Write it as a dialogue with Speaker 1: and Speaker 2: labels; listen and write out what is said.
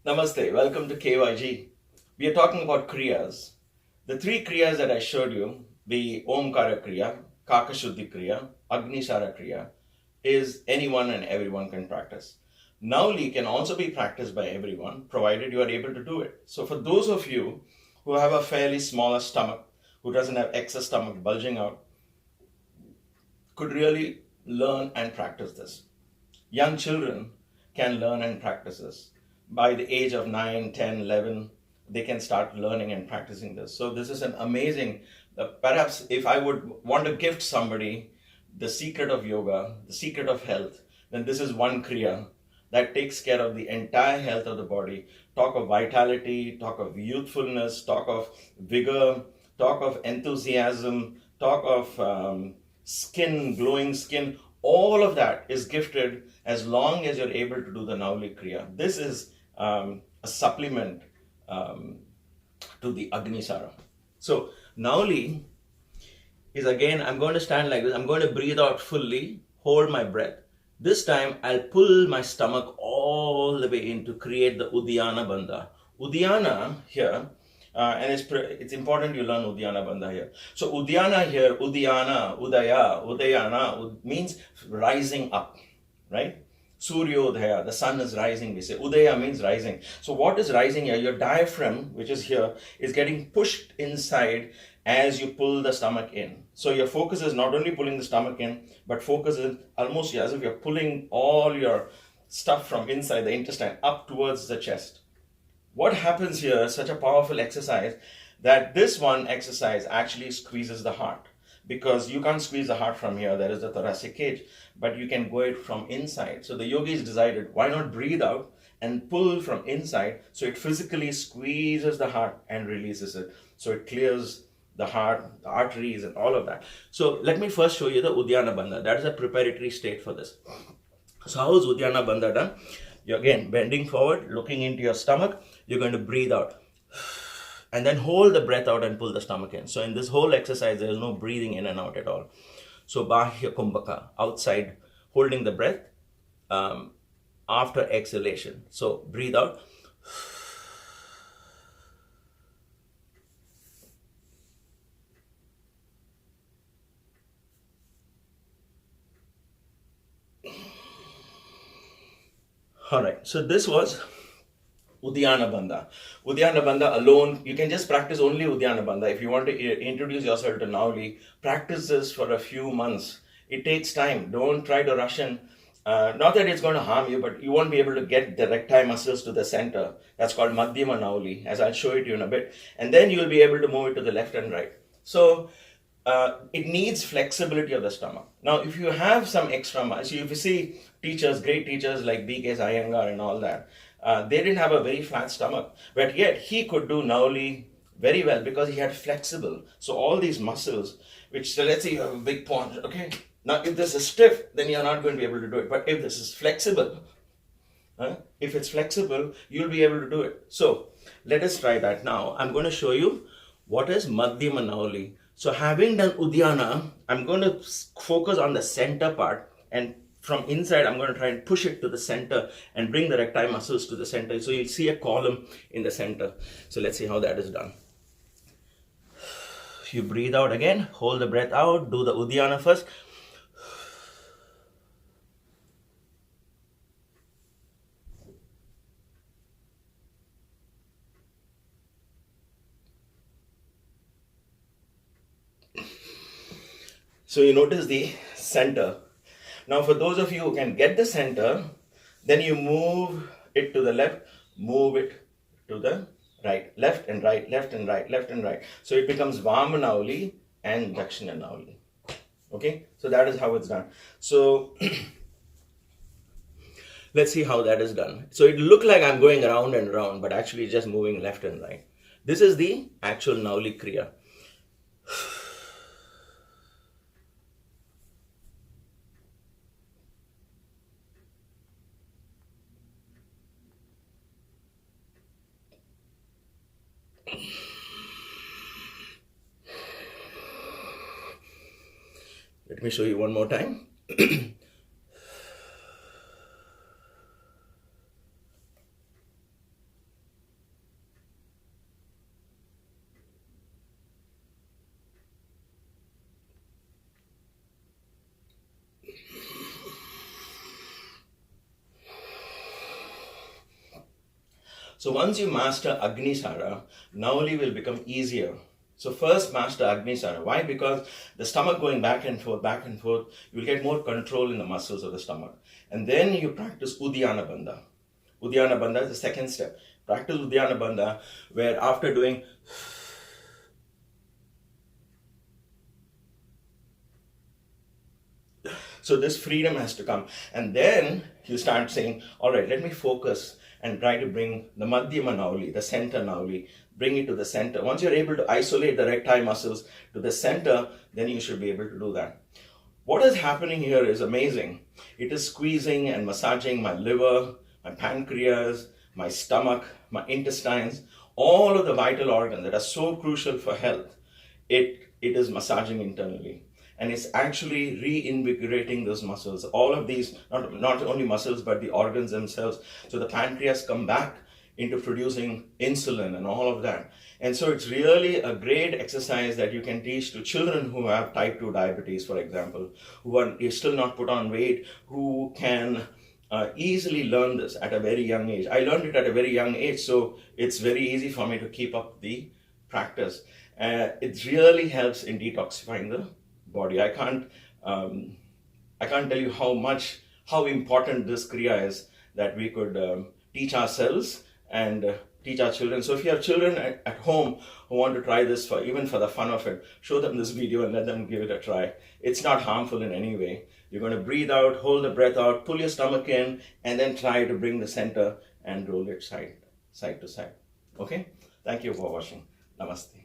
Speaker 1: Namaste, welcome to KYG. We are talking about kriyas. The three kriyas that I showed you, the Omkara Kriya, Kakashuddhi Kriya, Agnisara Kriya, is anyone and everyone can practice. Nauli can also be practiced by everyone, provided you are able to do it. So for those of you who have a fairly smaller stomach, who doesn't have excess stomach bulging out, could really learn and practice this. Young children can learn and practice this. By the age of 9, 10, 11, they can start learning and practicing this. So this is an amazing, perhaps if I would want to gift somebody the secret of yoga, the secret of health, then this is one kriya that takes care of the entire health of the body. Talk of vitality, talk of youthfulness, talk of vigor, talk of enthusiasm, talk of skin, glowing skin. All of that is gifted as long as you're able to do the Nauli Kriya. This is a supplement to the Agnisara. So Nauli is, again, I'm going to stand like this. I'm going to breathe out fully, hold my breath. This time I'll pull my stomach all the way in to create the Udiyana Bandha. Uddiyana here, and it's important you learn Udiyana Bandha here. So Uddiyana here, Uddiyana, Udayana means rising up, right? Suryodhaya, the sun is rising, we say. Udaya means rising. So what is rising here? Your diaphragm, which is here, is getting pushed inside as you pull the stomach in. So your focus is not only pulling the stomach in, but focus is almost as if you're pulling all your stuff from inside the intestine up towards the chest. What happens here is such a powerful exercise that this one exercise actually squeezes the heart, because you can't squeeze the heart from here, there is the thoracic cage, but you can go it from inside. So the yogis decided, why not breathe out and pull from inside, so it physically squeezes the heart and releases it. So it clears the heart, the arteries and all of that. So let me first show you the Uddiyana Bandha. That is a preparatory state for this. So how is Uddiyana Bandha done? You're again bending forward, looking into your stomach. You're going to breathe out. And then hold the breath out and pull the stomach in. So in this whole exercise, there is no breathing in and out at all. So Bahya Kumbhaka, outside, holding the breath after exhalation. So breathe out. All right, so this was Udiyana Bandha. Uddiyana Bandha alone, you can just practice only Uddiyana Bandha. If you want to introduce yourself to Nauli, practice this for a few months. It takes time. Don't try to rush in. Not that it's going to harm you, but you won't be able to get the recti muscles to the center. That's called Madhyama Nauli, as I'll show it to you in a bit. And then you'll be able to move it to the left and right. So it needs flexibility of the stomach. Now, if you have some extra muscle, if you see teachers, great teachers like B.K. Iyengar and all that, they didn't have a very flat stomach, but yet he could do Nauli very well because he had flexible. So all these muscles, which, so let's say you have a big paunch, okay? Now, if this is stiff, then you're not going to be able to do it. But if this is flexible, if it's flexible, you'll be able to do it. So let us try that now. I'm going to show you what is Madhyama Nauli. So having done Uddiyana, I'm going to focus on the center part, and from inside, I'm going to try and push it to the center and bring the recti muscles to the center. So you'll see a column in the center. So let's see how that is done. You breathe out again, hold the breath out, do the Uddiyana first. So you notice the center. Now for those of you who can get the center, then you move it to the left, move it to the right, left and right, left and right, left and right. So it becomes Vama Nauli and Dakshina Nauli. Okay, so that is how it's done. So let's see how that is done. So it looked like I'm going around and around, but actually just moving left and right. This is the actual Nauli Kriya. Let me show you one more time. So once you master Agnisara, Nauli will become easier. So first master Agnisara. Why? Because the stomach going back and forth, you'll get more control in the muscles of the stomach. And then you practice Udiyana Bandha. Uddiyana Bandha is the second step. Practice Udiyana Bandha, where after doing so this freedom has to come. And then you start saying, all right, let me focus and try to bring the Madhyama Nauli, the center Nauli, bring it to the center. Once you're able to isolate the recti muscles to the center, then you should be able to do that. What is happening here is amazing. It is squeezing and massaging my liver, my pancreas, my stomach, my intestines, all of the vital organs that are so crucial for health. It is massaging internally. And it's actually reinvigorating those muscles. All of these, not only muscles, but the organs themselves. So the pancreas come back into producing insulin and all of that. And so it's really a great exercise that you can teach to children who have type 2 diabetes, for example, who are still not put on weight, who can easily learn this at a very young age. I learned it at a very young age, so it's very easy for me to keep up the practice. It really helps in detoxifying the body. I can't tell you how important this kriya is, that we could teach ourselves and teach our children. So if you have children at home who want to try this even for the fun of it, show them this video and let them give it a try. It's not harmful in any way. You're going to breathe out, hold the breath out, pull your stomach in, and then try to bring the center and roll it side to side. Okay? Thank you for watching. Namaste.